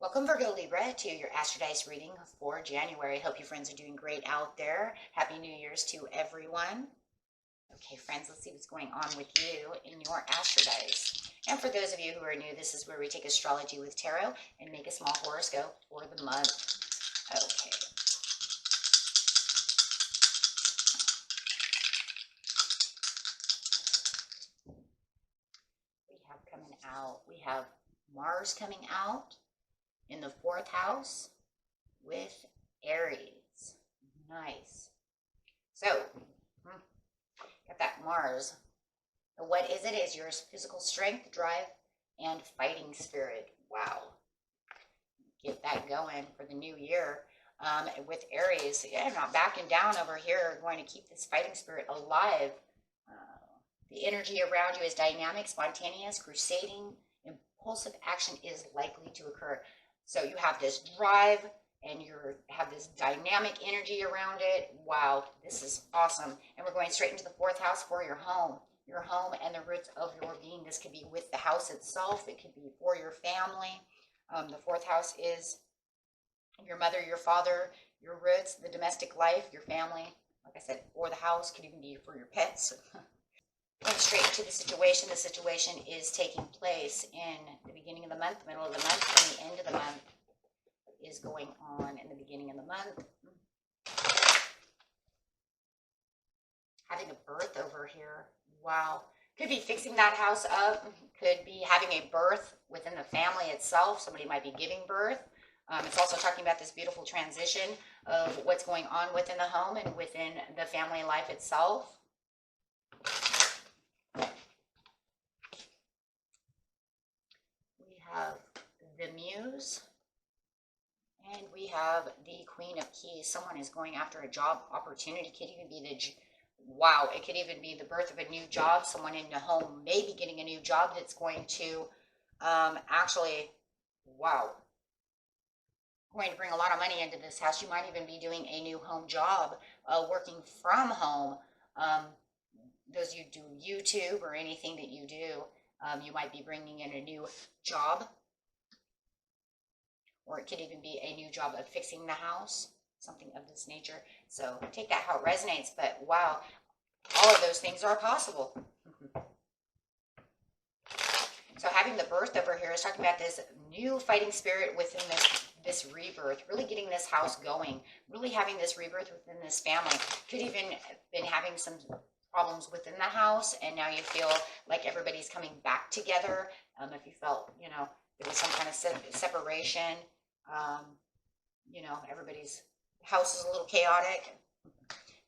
Welcome, Virgo Libra, to your Astrodice reading for January. Hope you friends are doing great out there. Happy New Year's to everyone. Okay, friends, let's see what's going on with you in your Astrodice. And for those of you who are new, this is where we take astrology with tarot and make a small horoscope for the month. Okay. We have Mars coming out in the 4th house with Aries. Nice. So, got that Mars. What is it? Is your physical strength, drive, and fighting spirit. Wow. Get that going for the new year. With Aries, yeah, I'm not backing down over here. Going to keep this fighting spirit alive. The energy around you is dynamic, spontaneous, crusading, impulsive action is likely to occur. So you have this drive and you have this dynamic energy around it. Wow, this is awesome. And we're going straight into the 4th house for your home and the roots of your being. This could be with the house itself. It could be for your family. The 4th house is your mother, your father, your roots, the domestic life, your family. Like I said, or the house could even be for your pets. Going straight into the situation. The situation is taking place in the beginning of the month, middle of the month, and the end of the month. What is going on in the beginning of the month? Having a birth over here. Wow. Could be fixing that house up. Could be having a birth within the family itself. Somebody might be giving birth. It's also talking about this beautiful transition of what's going on within the home and within the family life itself. Have the Muse, and we have the Queen of Keys. Someone is going after a job opportunity. Could even be it could even be the birth of a new job. Someone in the home may be getting a new job that's going to going to bring a lot of money into this house. You might even be doing a new home job, working from home. Those of you do YouTube or anything that you do, you might be bringing in a new job, or it could even be a new job of fixing the house, something of this nature. So take that how it resonates, but wow, all of those things are possible. So having the birth over here is talking about this new fighting spirit within this rebirth, really getting this house going, really having this rebirth within this family. Could even been having some problems within the house, and now you feel like everybody's coming back together. If you felt, there was some kind of separation, everybody's house is a little chaotic.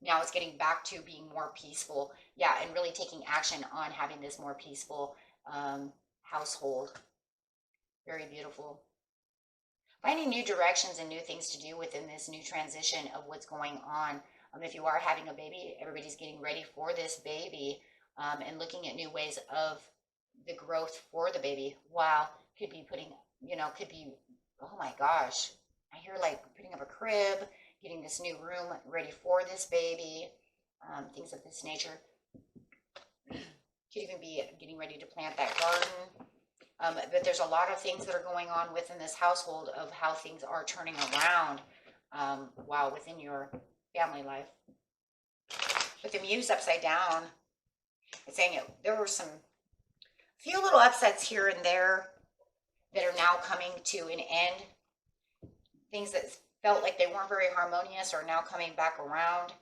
Now it's getting back to being more peaceful. Yeah, and really taking action on having this more peaceful household. Very beautiful. Finding new directions and new things to do within this new transition of what's going on. If you are having a baby, everybody's getting ready for this baby and looking at new ways of the growth for the baby. Wow. Could be oh my gosh. I hear like putting up a crib, getting this new room ready for this baby, things of this nature. Could even be getting ready to plant that garden. But there's a lot of things that are going on within this household of how things are turning around, within your family life. With the Muse upside down, it's saying there were few little upsets here and there that are now coming to an end. Things that felt like they weren't very harmonious are now coming back around.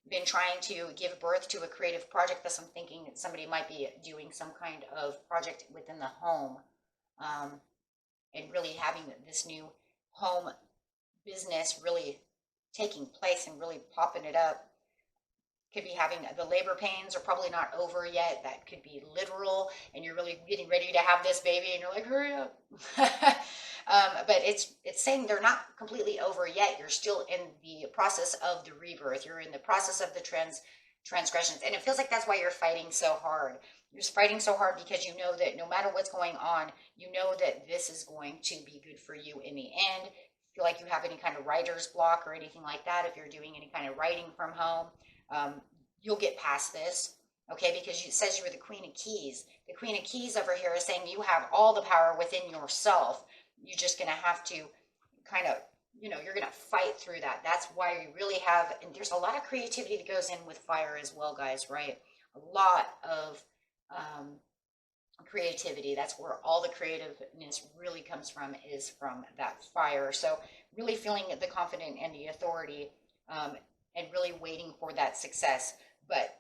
Been trying to give birth to a creative project. Thus I'm thinking that somebody might be doing some kind of project within the home, and really having this new home business really taking place and really popping it up. Could be having the labor pains are probably not over yet. That could be literal, and you're really getting ready to have this baby and you're like, hurry up. But it's saying they're not completely over yet. You're still in the process of the rebirth. You're in the process of the transgressions, and it feels like that's why you're fighting so hard. You're fighting so hard because you know that no matter what's going on, you know that this is going to be good for you in the end. Feel like you have any kind of writer's block or anything like that, if you're doing any kind of writing from home, you'll get past this, okay? Because it says you were the Queen of Keys. The Queen of Keys over here is saying you have all the power within yourself. you're just going to have to kind of, you're going to fight through that. That's why you really have, and there's a lot of creativity that goes in with fire as well, guys, right? A lot of creativity. That's where all the creativeness really comes from, is from that fire. So really feeling the confident and the authority, and really waiting for that success. But,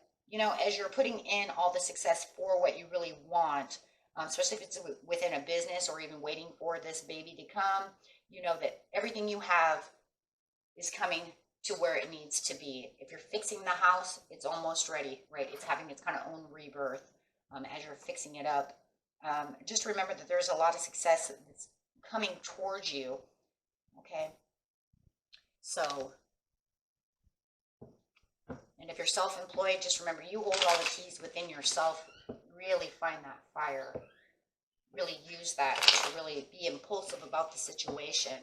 as you're putting in all the success for what you really want, especially if it's within a business or even waiting for this baby to come, that everything you have is coming to where it needs to be. If you're fixing the house, it's almost ready, right? It's having its kind of own rebirth as you're fixing it up. Just remember that there's a lot of success that's coming towards you, okay? So, and if you're self-employed, just remember you hold all the keys within yourself. Really find that fire. Really use that to really be impulsive about the situation.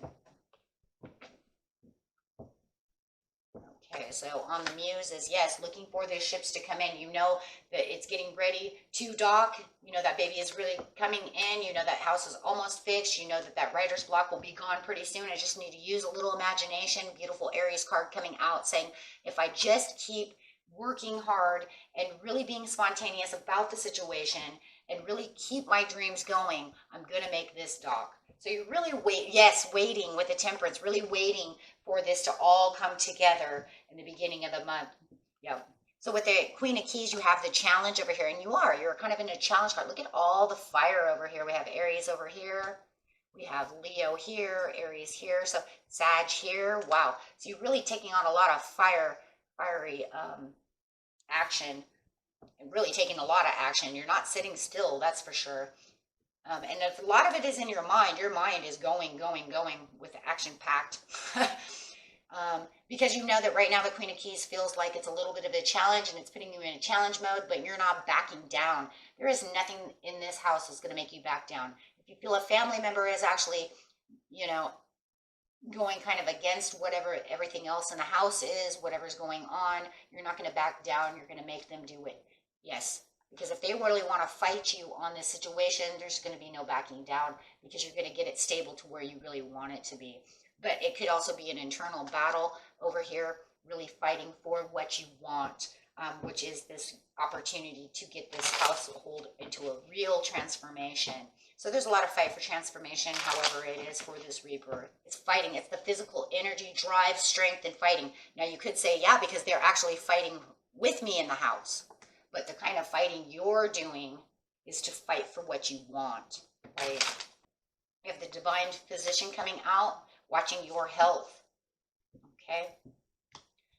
Okay, so on the muse is, yes, looking for the ships to come in. You know that it's getting ready to dock. You know that baby is really coming in. You know that house is almost fixed. You know that that writer's block will be gone pretty soon. I just need to use a little imagination. Beautiful Aries card coming out saying, if I just keep working hard and really being spontaneous about the situation and really keep my dreams going, I'm going to make this dock. So you're really waiting with the Temperance, really waiting for this to all come together in the beginning of the month. Yeah. So with the Queen of Keys, you have the challenge over here, and you're kind of in a challenge card. Look at all the fire over here. We have Aries over here. We have Leo here, Aries here, so Sag here. Wow. So you're really taking on a lot of fiery action, and really taking a lot of action. You're not sitting still, that's for sure. And if a lot of it is in your mind is going with action-packed. Because you know that right now the Queen of Keys feels like it's a little bit of a challenge and it's putting you in a challenge mode, but you're not backing down. There is nothing in this house that's going to make you back down. If you feel a family member is actually, going kind of against whatever everything else in the house is, whatever's going on, you're not going to back down. You're going to make them do it. Yes. Because if they really want to fight you on this situation, there's going to be no backing down, because you're going to get it stable to where you really want it to be. But it could also be an internal battle over here, really fighting for what you want, which is this opportunity to get this household into a real transformation. So there's a lot of fight for transformation, however it is for this rebirth. It's fighting. It's the physical energy, drive, strength, and fighting. Now you could say, yeah, because they're actually fighting with me in the house. But the kind of fighting you're doing is to fight for what you want, right? You have the Divine Physician coming out, watching your health, okay?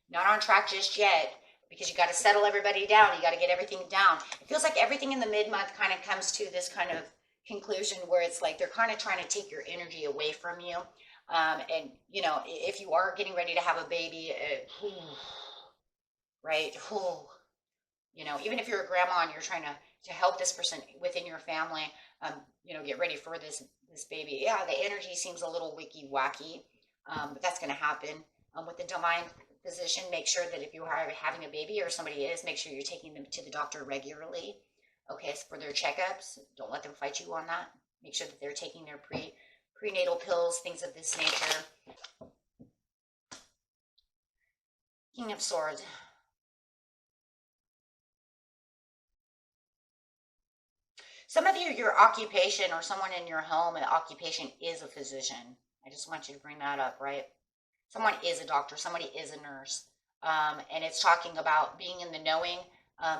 Not on track just yet, because you got to settle everybody down. You got to get everything down. It feels like everything in the mid-month kind of comes to this kind of conclusion where it's like they're kind of trying to take your energy away from you. And, if you are getting ready to have a baby, right? Even if you're a grandma and you're trying to help this person within your family, get ready for this baby. Yeah, the energy seems a little wicky-wacky, but that's going to happen. With the Divine Physician, make sure that if you are having a baby or somebody is, make sure you're taking them to the doctor regularly, okay, for their checkups. Don't let them fight you on that. Make sure that they're taking their prenatal pills, things of this nature. King of Swords. Some of you, your occupation or someone in your home, an occupation is a physician. I just want you to bring that up, right? Someone is a doctor. Somebody is a nurse. And it's talking about being in the knowing.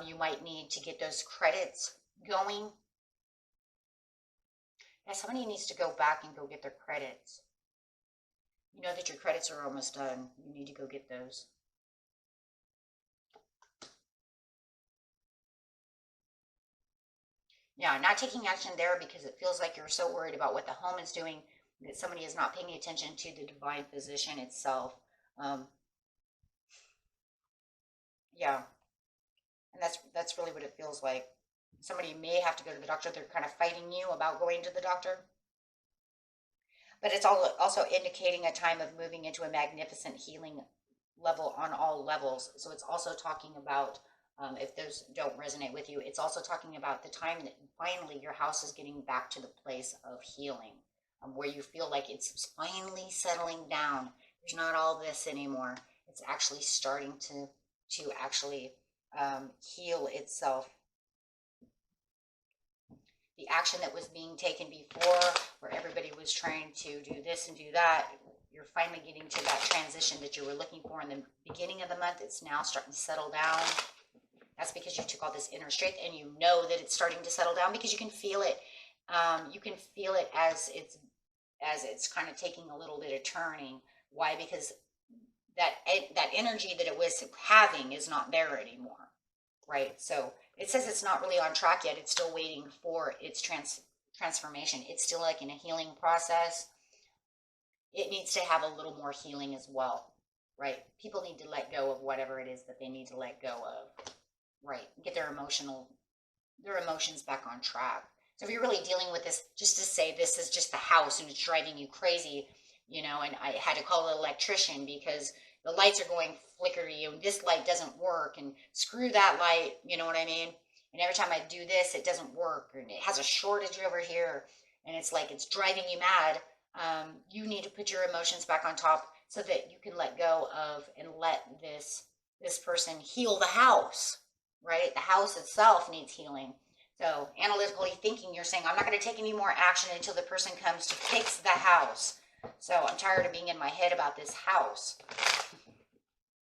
You might need to get those credits going. Yeah, somebody needs to go back and go get their credits. You know that your credits are almost done. You need to go get those. Yeah, not taking action there because it feels like you're so worried about what the home is doing that somebody is not paying attention to the Divine Physician itself. Yeah, and that's really what it feels like. Somebody may have to go to the doctor. They're kind of fighting you about going to the doctor. But it's also indicating a time of moving into a magnificent healing level on all levels. So it's also talking about, if those don't resonate with you, it's also talking about the time that finally your house is getting back to the place of healing. where you feel like it's finally settling down. There's not all this anymore. It's actually starting to actually heal itself. The action that was being taken before, where everybody was trying to do this and do that, you're finally getting to that transition that you were looking for in the beginning of the month. It's now starting to settle down. That's because you took all this inner strength, and you know that it's starting to settle down because you can feel it. You can feel it as it's kind of taking a little bit of turning. Why? Because that energy that it was having is not there anymore, right? So it says it's not really on track yet. It's still waiting for its transformation. It's still like in a healing process. It needs to have a little more healing as well, right? People need to let go of whatever it is that they need to let go of, right? Get their emotions back on track. So if you're really dealing with this, just to say this is just the house and it's driving you crazy, you know, and I had to call an electrician because the lights are going flickery and this light doesn't work, and screw that light, you know what I mean? And every time I do this, it doesn't work, and it has a shortage over here, and it's like it's driving you mad. You need to put your emotions back on top so that you can let go of and let this person heal the house, right? The house itself needs healing. So analytically thinking, you're saying, I'm not going to take any more action until the person comes to fix the house. So I'm tired of being in my head about this house.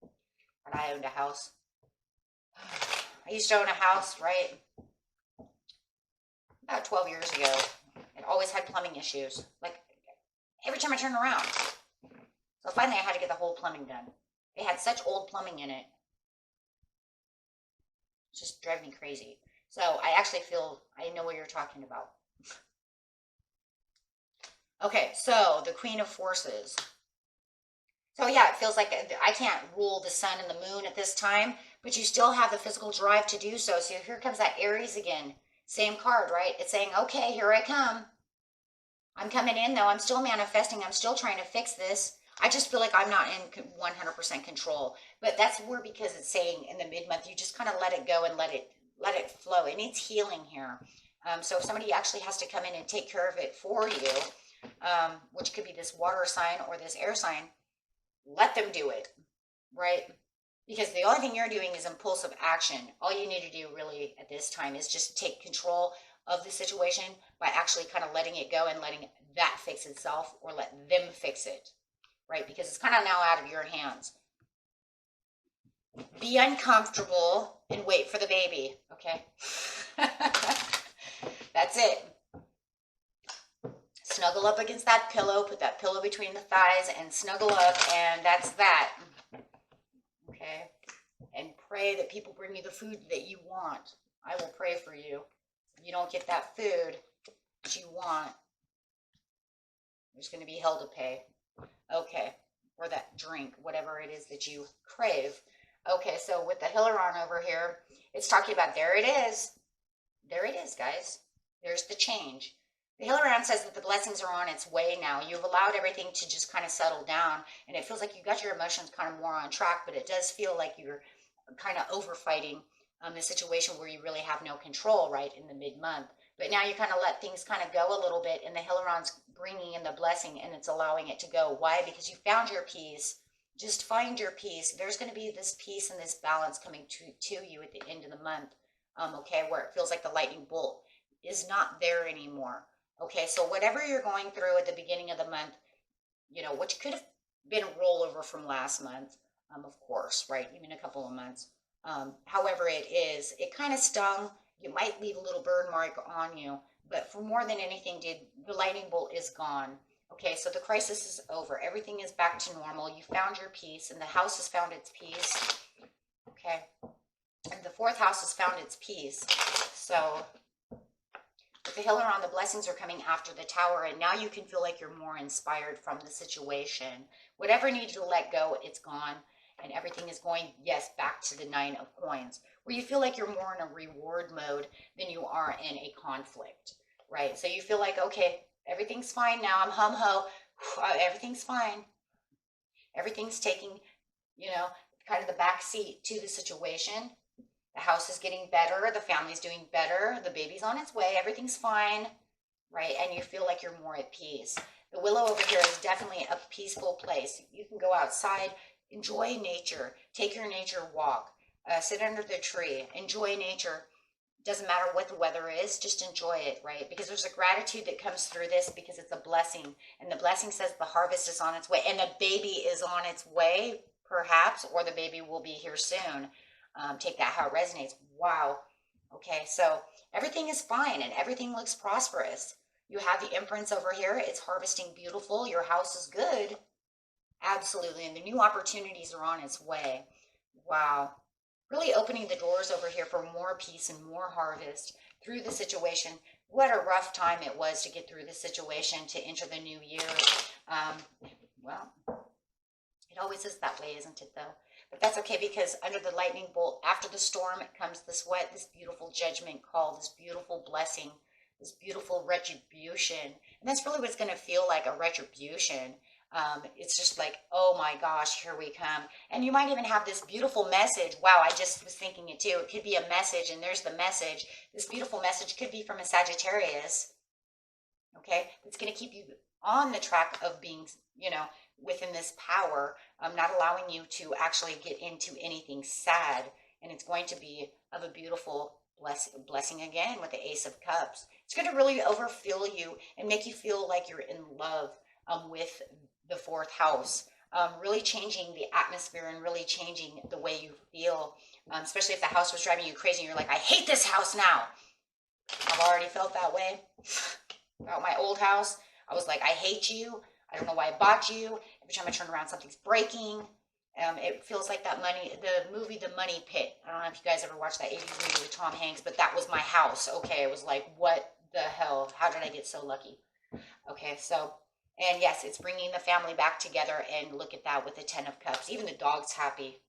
But I owned a house. I used to own a house, right? About 12 years ago. It always had plumbing issues. Like, every time I turned around. So finally I had to get the whole plumbing done. It had such old plumbing in it. It just drove me crazy. So I actually feel I know what you're talking about. Okay, so the Queen of Forces. So yeah, it feels like I can't rule the sun and the moon at this time, but you still have the physical drive to do so. So here comes that Aries again. Same card, right? It's saying, okay, here I come. I'm coming in though. I'm still manifesting. I'm still trying to fix this. I just feel like I'm not in 100% control. But that's where, because it's saying in the mid-month, you just kind of let it go and let it flow. It needs healing here. So if somebody actually has to come in and take care of it for you, which could be this water sign or this air sign, let them do it, right? Because the only thing you're doing is impulsive action. All you need to do really at this time is just take control of the situation by actually kind of letting it go and letting that fix itself, or let them fix it, right? Because it's kind of now out of your hands. Be uncomfortable and wait for the baby, okay? That's it. Snuggle up against that pillow, put that pillow between the thighs and snuggle up, and that's that. Okay? And pray that people bring you the food that you want. I will pray for you. If you don't get that food that you want, there's going to be hell to pay. Okay. Or that drink, whatever it is that you crave. Okay, so with the Hilaron over here, it's talking about, there it is. There it is, guys. There's the change. The Hilaron says that the blessings are on its way now. You've allowed everything to just kind of settle down, and it feels like you got your emotions kind of more on track, but it does feel like you're kind of overfighting the situation where you really have no control, right, in the mid-month. But now you kind of let things kind of go a little bit, and the Hilaron's bringing in the blessing, and it's allowing it to go. Why? Because you found your peace. Just find your peace. There's going to be this peace and this balance coming to you at the end of the month, okay, where it feels like the lightning bolt is not there anymore. Okay, so whatever you're going through at the beginning of the month, you know, which could have been a rollover from last month, of course, right? Even a couple of months. However it is, it kind of stung. You might leave a little burn mark on you, but for more than anything, the lightning bolt is gone. Okay, so the crisis is over. Everything is back to normal. You found your peace, and the house has found its peace. Okay, and the fourth house has found its peace. So with the Hilaron, the blessings are coming after the Tower, and now you can feel like you're more inspired from the situation. Whatever needed to let go, it's gone, and everything is going, yes, back to the Nine of Coins, where you feel like you're more in a reward mode than you are in a conflict, right? So you feel like, okay, everything's fine now. I'm hum-ho. Everything's fine. Everything's taking, you know, kind of the back seat to the situation. The house is getting better. The family's doing better. The baby's on its way. Everything's fine. right? And you feel like you're more at peace. The willow over here is definitely a peaceful place. You can go outside, enjoy nature, take your nature walk, sit under the tree, enjoy nature. Doesn't matter what the weather is, just enjoy it, right? Because there's a gratitude that comes through this because it's a blessing. And the blessing says the harvest is on its way and the baby is on its way, perhaps, or the baby will be here soon. Take that how it resonates. Wow. Okay, so everything is fine and everything looks prosperous. You have the imprints over here. It's harvesting beautiful. Your house is good. Absolutely. And the new opportunities are on its way. Wow. Really opening the doors over here for more peace and more harvest through the situation. What a rough time it was to get through the situation, to enter the new year. Well, it always is that way, isn't it, though? But that's okay, because under the lightning bolt, after the storm, comes this what? This beautiful judgment call, this beautiful blessing, this beautiful retribution. And that's really what it's going to feel like, a retribution. It's just like, oh my gosh, here we come. And you might even have this beautiful message. Wow, I just was thinking it too. It could be a message, and there's the message. This beautiful message could be from a Sagittarius, okay? It's going to keep you on the track of being, within this power, not allowing you to actually get into anything sad. And it's going to be of a beautiful blessing again with the Ace of Cups. It's going to really overfill you and make you feel like you're in love with the fourth house, really changing the atmosphere and really changing the way you feel, especially if the house was driving you crazy and you're like, I hate this house now. I've already felt that way about my old house. I was like, I hate you. I don't know why I bought you. Every time I turn around, something's breaking. It feels like that the movie, The Money Pit. I don't know if you guys ever watched that 80s movie with Tom Hanks, but that was my house. Okay, it was like, what the hell? How did I get so lucky? Okay, so, and yes, it's bringing the family back together, and look at that with the 10 of Cups. Even the dog's happy.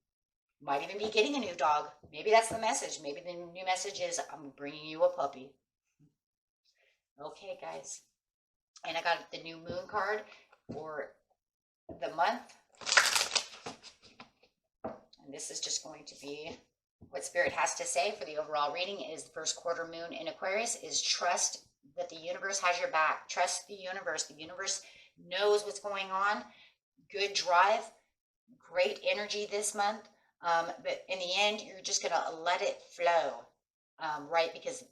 Might even be getting a new dog. Maybe that's the message. Maybe the new message is, I'm bringing you a puppy. Okay, guys. And I got the new moon card for the month. And this is just going to be what Spirit has to say for the overall reading. Is the first quarter moon in Aquarius is trust that the universe has your back. Trust the universe. The universe knows what's going on. Good drive, great energy this month. But in the end, you're just going to let it flow, right? Because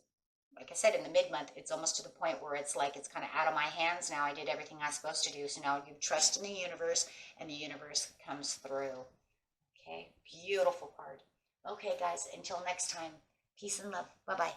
like I said, in the mid-month, it's almost to the point where it's like, it's kind of out of my hands now. I did everything I was supposed to do. So now you trust in the universe, and the universe comes through. Okay, beautiful card. Okay, guys, until next time, peace and love. Bye-bye.